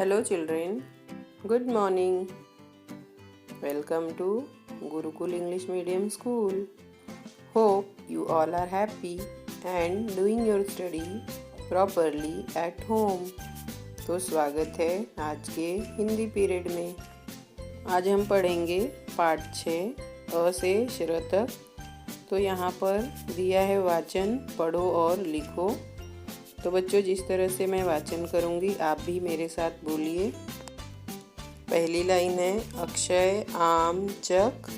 Hello children, good morning. Welcome to Gurukul English Medium School. Hope you all are happy and doing your study properly at home. तो स्वागत है आज के Hindi period में। आज हम पढ़ेंगे पाठ 6 अ से श तक। तो यहाँ पर दिया है वाचन, पढ़ो और लिखो। तो बच्चों, जिस तरह से मैं वाचन करूँगी आप भी मेरे साथ बोलिए। पहली लाइन है अक्षय आम चक,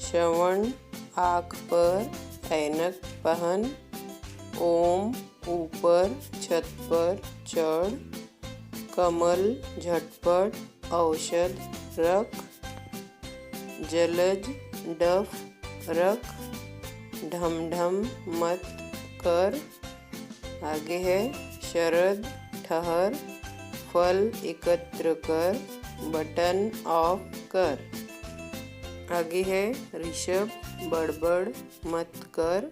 श्रवण आँख पर ऐनक पहन, ओम ऊपर छत पर चढ़, कमल झटपट औषध रख, जलज डफ रख, ढमढम मत कर। आगे है शरद ठहर, फल एकत्र कर, बटन ऑफ कर। आगे है ऋषभ बड़बड़ मत कर,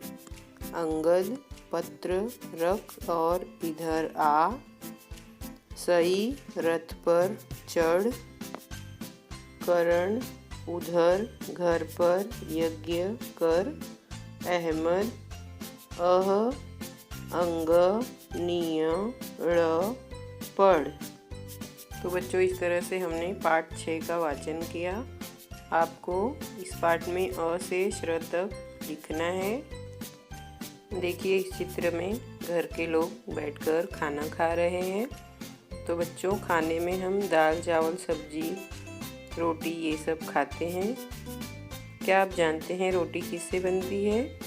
अंगद पत्र रख और इधर आ, सई रथ पर चढ़, करण उधर घर पर यज्ञ कर, अहमद अह अंग निय ड़ पढ़। तो बच्चों, इस तरह से हमने पाठ 6 का वाचन किया। आपको इस पाठ में अ से श तक लिखना है। देखिए, इस चित्र में घर के लोग बैठकर खाना खा रहे हैं। तो बच्चों, खाने में हम दाल चावल सब्जी रोटी ये सब खाते हैं। क्या आप जानते हैं रोटी किससे बनती है?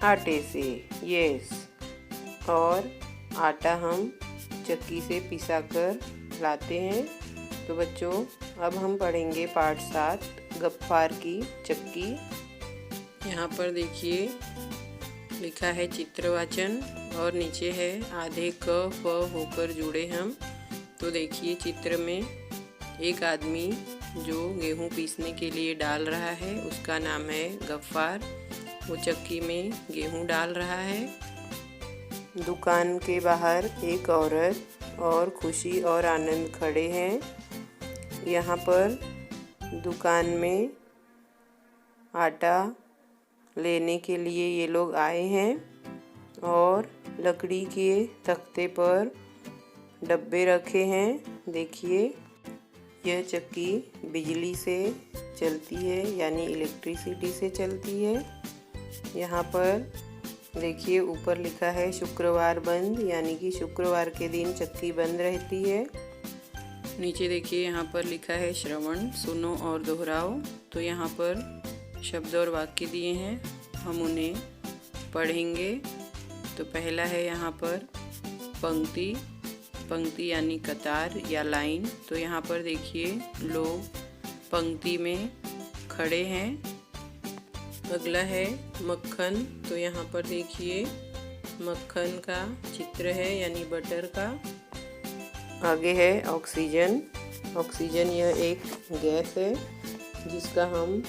आटे से, यस। और आटा हम चक्की से पिसाकर लाते हैं। तो बच्चों, अब हम पढ़ेंगे पाठ 7 गफ्फार की चक्की। यहाँ पर देखिए लिखा है चित्रवाचन और नीचे है आधे क फ होकर जुड़े हम। तो देखिए चित्र में एक आदमी जो गेहूँ पीसने के लिए डाल रहा है, उसका नाम है गफ्फार। वो चक्की में गेहूँ डाल रहा है। दुकान के बाहर एक औरत और खुशी और आनंद खड़े हैं। यहाँ पर दुकान में आटा लेने के लिए ये लोग आए हैं और लकड़ी के तख्ते पर डब्बे रखे हैं। देखिए, यह चक्की बिजली से चलती है, यानी इलेक्ट्रिसिटी से चलती है। यहाँ पर देखिए ऊपर लिखा है शुक्रवार बंद, यानी कि शुक्रवार के दिन चक्की बंद रहती है। नीचे देखिए यहाँ पर लिखा है श्रवण, सुनो और दोहराओ। तो यहाँ पर शब्द और वाक्य दिए हैं, हम उन्हें पढ़ेंगे। तो पहला है यहाँ पर पंक्ति, पंक्ति यानी कतार या लाइन। तो यहाँ पर देखिए लोग पंक्ति में खड़े हैं। अगला है मक्खन। तो यहाँ पर देखिए मक्खन का चित्र है, यानी बटर का। आगे है ऑक्सीजन। ऑक्सीजन यह एक गैस है जिसका हम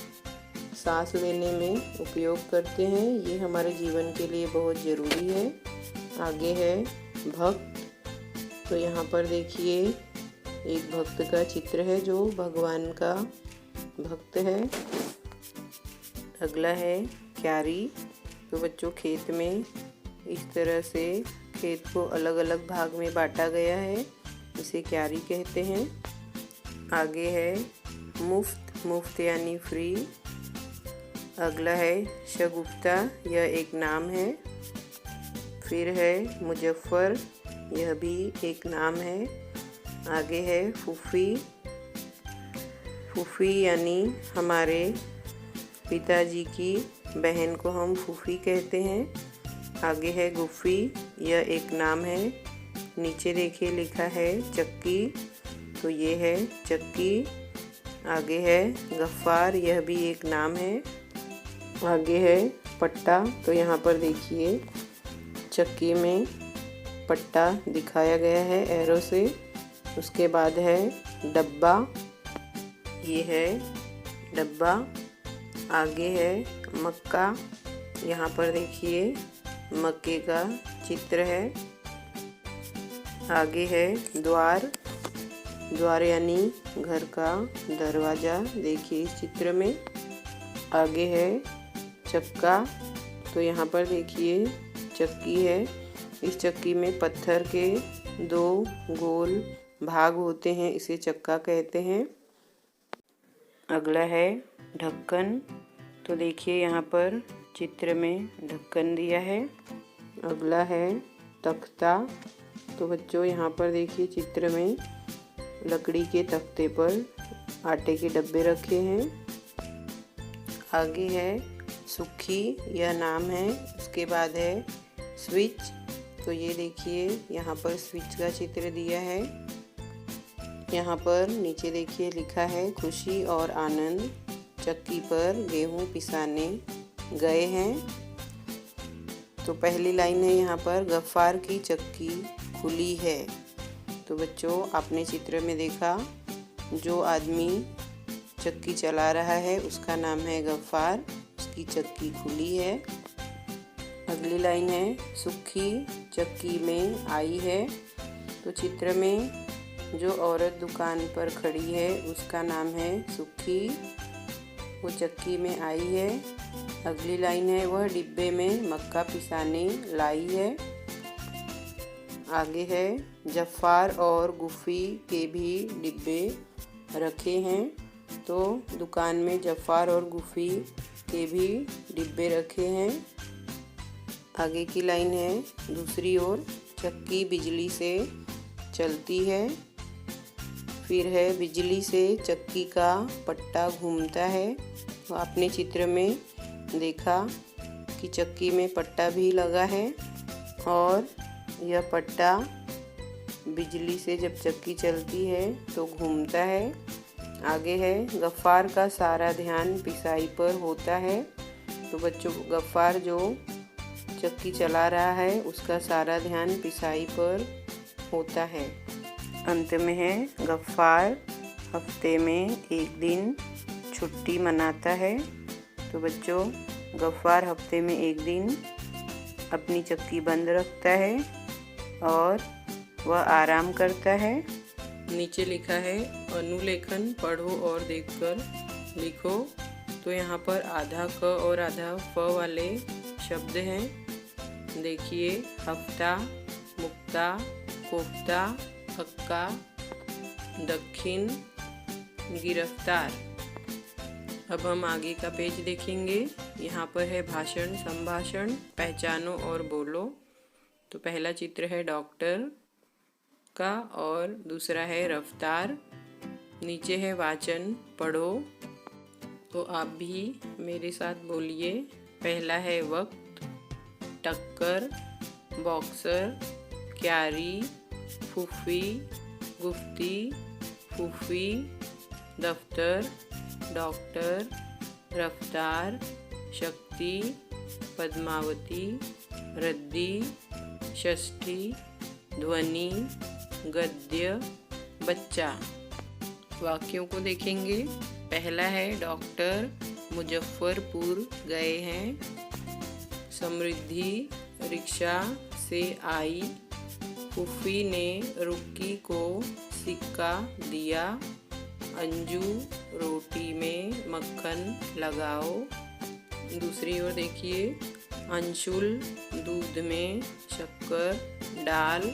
सांस लेने में उपयोग करते हैं। ये हमारे जीवन के लिए बहुत ज़रूरी है। आगे है भक्त। तो यहाँ पर देखिए एक भक्त का चित्र है जो भगवान का भक्त है। अगला है क्यारी। तो बच्चों, खेत में इस तरह से खेत को अलग अलग भाग में बांटा गया है, इसे क्यारी कहते हैं। आगे है मुफ्त, मुफ्त यानी फ्री। अगला है शगुफ्ता, यह एक नाम है। फिर है मुजफ्फर, यह भी एक नाम है। आगे है फूफी। फूफी यानी हमारे पिताजी की बहन को हम फूफी कहते हैं। आगे है गुफ़ी, यह एक नाम है। नीचे देखिए लिखा है चक्की, तो ये है चक्की। आगे है गफ्फार, यह भी एक नाम है। आगे है पट्टा। तो यहाँ पर देखिए चक्की में पट्टा दिखाया गया है एरो से। उसके बाद है डब्बा, ये है डब्बा। आगे है मक्का। यहाँ पर देखिए मक्के का चित्र है। आगे है द्वार, द्वार यानी घर का दरवाज़ा, देखिए इस चित्र में। आगे है चक्का, तो यहाँ पर देखिए चक्की है। इस चक्की में पत्थर के 2 गोल भाग होते हैं, इसे चक्का कहते हैं। अगला है ढक्कन, तो देखिए यहाँ पर चित्र में ढक्कन दिया है। अगला है तख्ता, तो बच्चों यहाँ पर देखिए चित्र में लकड़ी के तख्ते पर आटे के डब्बे रखे हैं। आगे है सुखी, यह नाम है। उसके बाद है स्विच, तो ये देखिए यहाँ पर स्विच का चित्र दिया है। यहाँ पर नीचे देखिए लिखा है खुशी और आनंद चक्की पर गेहूँ पिसाने गए हैं। तो पहली लाइन है यहाँ पर गफ्फार की चक्की खुली है। तो बच्चों आपने चित्र में देखा, जो आदमी चक्की चला रहा है उसका नाम है गफ्फार, उसकी चक्की खुली है। अगली लाइन है सुखी चक्की में आई है। तो चित्र में जो औरत दुकान पर खड़ी है उसका नाम है सुखी, वो चक्की में आई है। अगली लाइन है वह डिब्बे में मक्का पिसाने लाई है। आगे है जफ़ार और गुफ़ी के भी डिब्बे रखे हैं। तो दुकान में जफ़ार और गुफ़ी के भी डिब्बे रखे हैं। आगे की लाइन है दूसरी ओर चक्की बिजली से चलती है। फिर है बिजली से चक्की का पट्टा घूमता है। तो आपने चित्र में देखा कि चक्की में पट्टा भी लगा है और यह पट्टा बिजली से जब चक्की चलती है तो घूमता है। आगे है गफ्फार का सारा ध्यान पिसाई पर होता है। तो बच्चों गफ्फार जो चक्की चला रहा है उसका सारा ध्यान पिसाई पर होता है। अंत में है गफ्फार हफ्ते में एक दिन छुट्टी मनाता है। तो बच्चों गफ्फार हफ्ते में एक दिन अपनी चक्की बंद रखता है और वह आराम करता है। नीचे लिखा है अनुलेखन पढ़ो और देखकर लिखो। तो यहाँ पर आधा क और आधा फ वाले शब्द हैं। देखिए हफ्ता, मुक्ता, कोफ्ता, हक्का, दक्षिण, गिरफ्तार। अब हम आगे का पेज देखेंगे। यहाँ पर है भाषण संभाषण, पहचानो और बोलो। तो पहला चित्र है डॉक्टर का और दूसरा है रफ्तार। नीचे है वाचन पढ़ो। तो आप भी मेरे साथ बोलिए। पहला है वक्त, टक्कर, बॉक्सर, क्यारी, फूफी, गुफ्ती, फूफी, दफ्तर, डॉक्टर, रफ्तार, शक्ति, पद्मावती, रद्दी, षष्ठी, ध्वनि, गद्य, बच्चा। वाक्यों को देखेंगे। पहला है डॉक्टर मुजफ्फरपुर गए हैं। समृद्धि रिक्शा से आई। फूफी ने रुक्की को सिक्का दिया। अंजू रोटी में मक्खन लगाओ। दूसरी ओर देखिए अंशुल दूध में शक्कर डाल।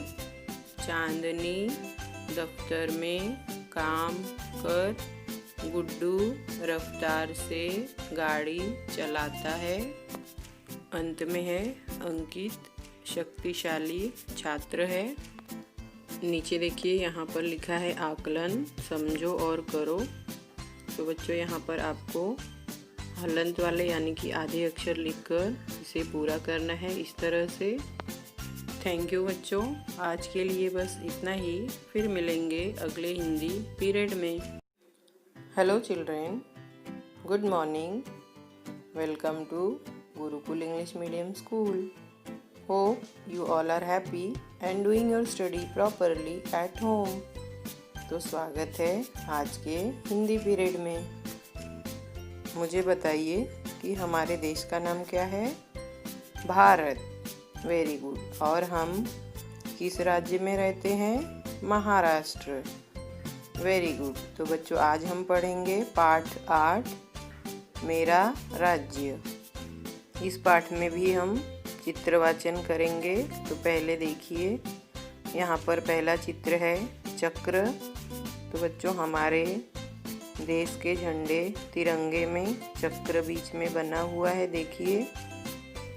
चांदनी दफ्तर में काम कर। गुड्डू रफ्तार से गाड़ी चलाता है। अंत में है अंकित शक्तिशाली छात्र है। नीचे देखिए यहाँ पर लिखा है आकलन समझो और करो। तो बच्चों यहाँ पर आपको हलंत वाले यानी कि आधे अक्षर लिखकर इसे पूरा करना है इस तरह से। थैंक यू बच्चों, आज के लिए बस इतना ही। फिर मिलेंगे अगले हिंदी पीरियड में। Hello children, good morning, welcome to Gurukul English medium school. Hope you all are happy and doing your study properly at home. तो स्वागत है आज के हिंदी पीरियड में। मुझे बताइए कि हमारे देश का नाम क्या है? भारत। Very good. और हम किस राज्य में रहते हैं? महाराष्ट्र। Very good. तो बच्चों आज हम पढ़ेंगे पाठ 8 मेरा राज्य। इस पाठ में भी हम चित्र वाचन करेंगे। तो पहले देखिए, यहाँ पर पहला चित्र है चक्र। तो बच्चों हमारे देश के झंडे तिरंगे में चक्र बीच में बना हुआ है, देखिए।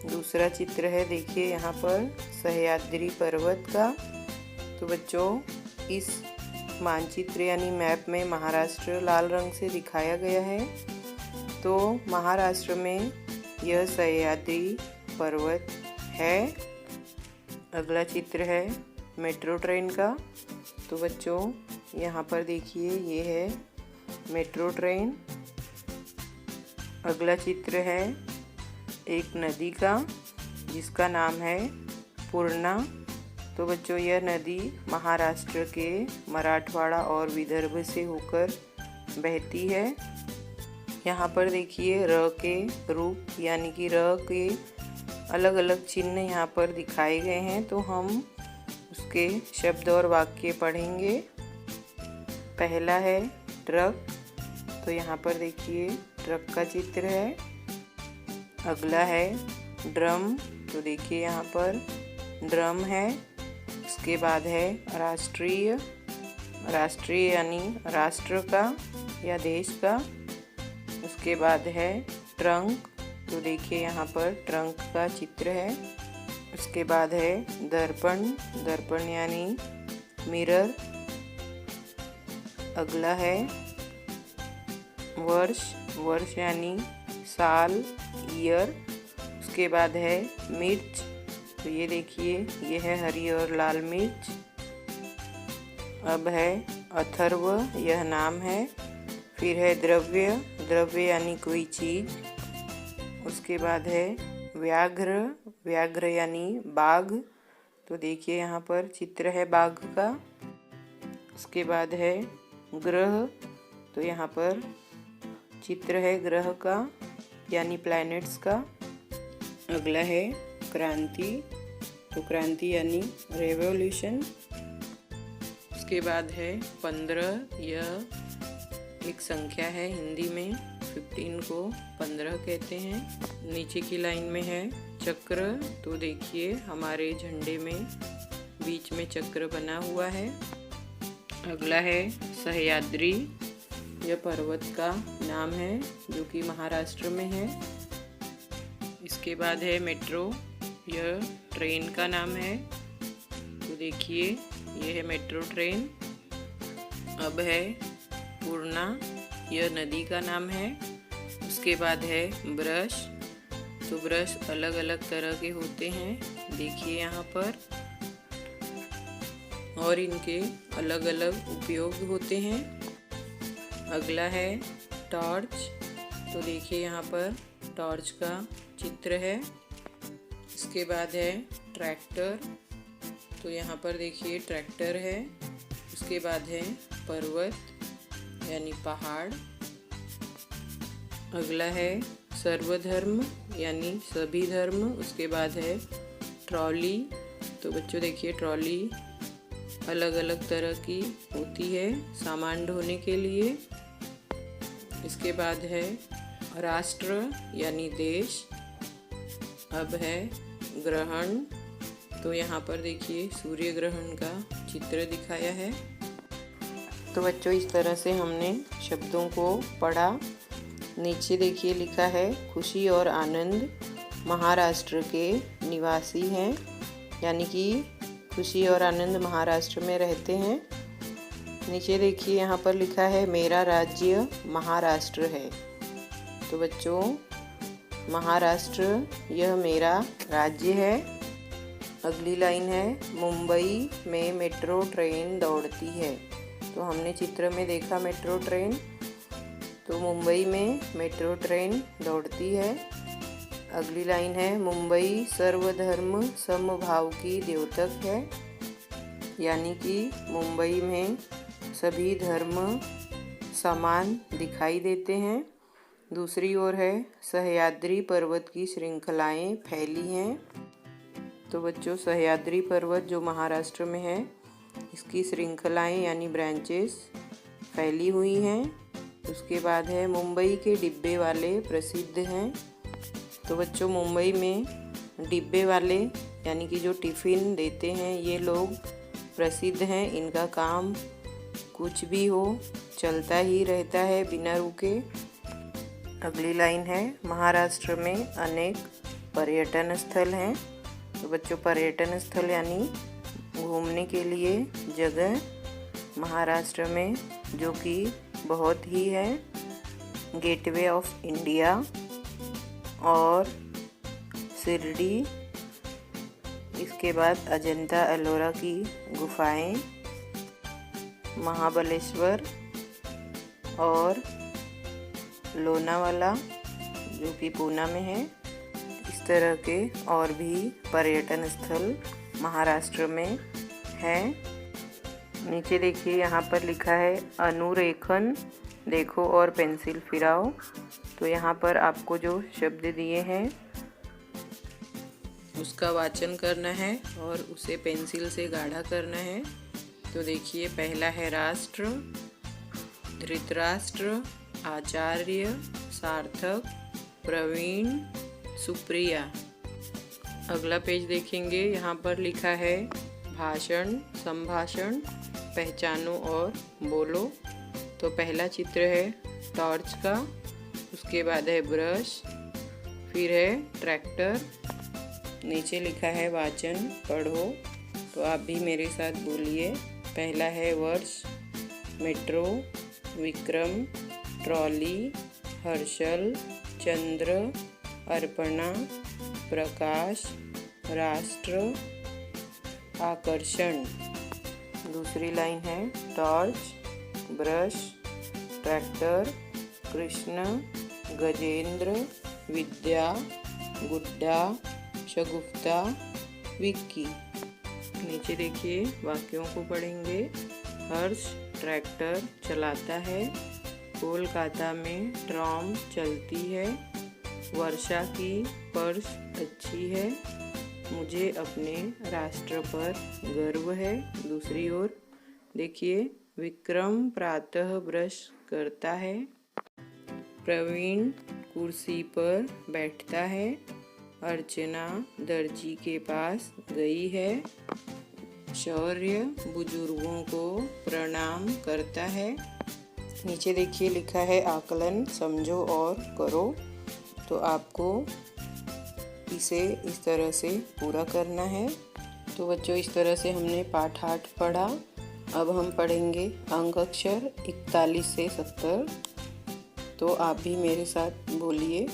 दूसरा चित्र है, देखिए यहाँ पर सह्याद्री पर्वत का। तो बच्चों इस मानचित्र यानी मैप में महाराष्ट्र लाल रंग से दिखाया गया है। तो महाराष्ट्र में यह सह्याद्री पर्वत है। अगला चित्र है मेट्रो ट्रेन का। तो बच्चों यहाँ पर देखिए, ये है मेट्रो ट्रेन। अगला चित्र है एक नदी का जिसका नाम है पूर्णा। तो बच्चों यह नदी महाराष्ट्र के मराठवाड़ा और विदर्भ से होकर बहती है। यहाँ पर देखिए र के रूप यानी कि र के अलग अलग चिन्ह यहाँ पर दिखाए गए हैं। तो हम उसके शब्द और वाक्य पढ़ेंगे। पहला है ट्रक। तो यहाँ पर देखिए ट्रक का चित्र है। अगला है ड्रम। तो देखिए यहाँ पर ड्रम है। उसके बाद है राष्ट्रीय। राष्ट्रीय यानी राष्ट्र का या देश का। उसके बाद है ट्रंक। तो देखिए यहाँ पर ट्रंक का चित्र है। उसके बाद है दर्पण। दर्पण यानी मिरर। अगला है वर्ष। वर्ष यानी साल, ईयर। उसके बाद है मिर्च। तो ये देखिए, ये है हरी और लाल मिर्च। अब है अथर्व, यह नाम है। फिर है द्रव्य। द्रव्य यानी कोई चीज। उसके बाद है व्याघ्र। व्याघ्र यानी बाघ। तो देखिए यहाँ पर चित्र है बाघ का। उसके बाद है ग्रह। तो यहाँ पर चित्र है ग्रह का यानी प्लैनेट्स का। अगला है क्रांति। तो क्रांति यानी रेवोल्यूशन। उसके बाद है 15। यह एक संख्या है, हिंदी में 15 को 15 कहते हैं। नीचे की लाइन में है चक्र। तो देखिए हमारे झंडे में बीच में चक्र बना हुआ है। अगला है सह्याद्री। यह पर्वत का नाम है जो कि महाराष्ट्र में है। इसके बाद है मेट्रो। यह ट्रेन का नाम है। तो देखिए यह है मेट्रो ट्रेन। अब है पूर्णा। यह नदी का नाम है। उसके बाद है ब्रश। तो ब्रश अलग अलग तरह के होते हैं, देखिए यहाँ पर, और इनके अलग अलग उपयोग होते हैं। अगला है टॉर्च। तो देखिए यहाँ पर टॉर्च का चित्र है। इसके बाद है ट्रैक्टर। तो यहाँ पर देखिए ट्रैक्टर है। उसके बाद है पर्वत यानी पहाड़। अगला है सर्वधर्म यानी सभी धर्म। उसके बाद है ट्रॉली। तो बच्चों देखिए ट्रॉली अलग अलग तरह की होती है सामान ढोने के लिए। इसके बाद है राष्ट्र यानी देश। अब है ग्रहण। तो यहाँ पर देखिए सूर्य ग्रहण का चित्र दिखाया है। तो बच्चों इस तरह से हमने शब्दों को पढ़ा। नीचे देखिए लिखा है खुशी और आनंद महाराष्ट्र के निवासी हैं, यानी कि खुशी और आनंद महाराष्ट्र में रहते हैं। नीचे देखिए यहाँ पर लिखा है मेरा राज्य महाराष्ट्र है। तो बच्चों महाराष्ट्र यह मेरा राज्य है। अगली लाइन है मुंबई में मेट्रो ट्रेन दौड़ती है। तो हमने चित्र में देखा मेट्रो ट्रेन। तो मुंबई में मेट्रो ट्रेन दौड़ती है। अगली लाइन है मुंबई सर्वधर्म समभाव की द्योतक है, यानी कि मुंबई में सभी धर्म समान दिखाई देते हैं। दूसरी ओर है सह्याद्री पर्वत की श्रृंखलाएं फैली हैं। तो बच्चों सह्याद्री पर्वत जो महाराष्ट्र में है, इसकी श्रृंखलाएं यानी ब्रांचेस फैली हुई हैं। उसके बाद है मुंबई के डिब्बे वाले प्रसिद्ध हैं। तो बच्चों मुंबई में डिब्बे वाले यानी कि जो टिफ़िन देते हैं ये लोग प्रसिद्ध हैं। इनका काम कुछ भी हो चलता ही रहता है बिना रुके। अगली लाइन है महाराष्ट्र में अनेक पर्यटन स्थल हैं। तो बच्चों पर्यटन स्थल यानी घूमने के लिए जगह महाराष्ट्र में जो कि बहुत ही है। गेटवे ऑफ इंडिया और शिरडी, इसके बाद अजंता एलोरा की गुफाएं, महाबलेश्वर और लोनावाला जो कि पूना में है। इस तरह के और भी पर्यटन स्थल महाराष्ट्र में हैं। नीचे देखिए यहाँ पर लिखा है अनुरेखन देखो और पेंसिल फिराओ। तो यहाँ पर आपको जो शब्द दिए हैं उसका वाचन करना है और उसे पेंसिल से गाढ़ा करना है। तो देखिए पहला है राष्ट्र, धृतराष्ट्र, आचार्य, सार्थक, प्रवीण, सुप्रिया। अगला पेज देखेंगे, यहाँ पर लिखा है भाषण, संभाषण, पहचानो और बोलो। तो पहला चित्र है टॉर्च का, उसके बाद है ब्रश, फिर है ट्रैक्टर, नीचे लिखा है वाचन पढ़ो। तो आप भी मेरे साथ बोलिए। पहला है वर्ष, मेट्रो, विक्रम, ट्रॉली, हर्षल, चंद्र, अर्पणा, प्रकाश, राष्ट्र, आकर्षण। दूसरी लाइन है torch, brush, tractor, Krishna, Gajendra, विद्या, गुड्डा, शगुफ्ता, विक्की। नीचे देखिए वाक्यों को पढ़ेंगे। हर्ष ट्रैक्टर चलाता है, कोलकाता में ट्राम चलती है, वर्षा की पर्स अच्छी है, मुझे अपने राष्ट्र पर गर्व है। दूसरी ओर देखिए विक्रम प्रातः ब्रश करता है, प्रवीण कुर्सी पर बैठता है, अर्चना दर्जी के पास गई है, शौर्य बुजुर्गों को प्रणाम करता है। नीचे देखिए लिखा है आकलन समझो और करो। तो आपको इसे इस तरह से पूरा करना है। तो बच्चों इस तरह से हमने पाठ 8 पढ़ा। अब हम पढ़ेंगे अंक अक्षर 41 से 70। तो आप भी मेरे साथ बोलिए।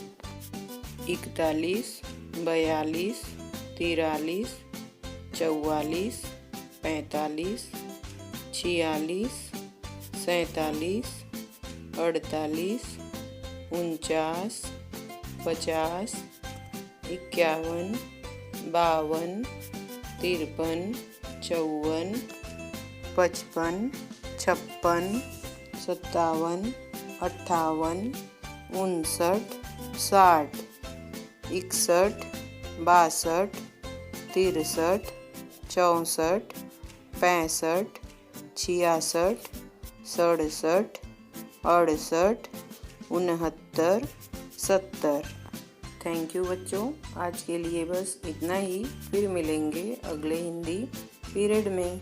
41, 42, 43, 44, 45, 46, 47, 48, 49, 50, 51, 52, 53, 54, 55, 56, 57, 58, 59, 60, 61, 62, 63, 64, 65, 66, 67, 68, 69, 70। थैंक यू बच्चों। आज के लिए बस इतना ही। फिर मिलेंगे अगले हिंदी पीरियड में।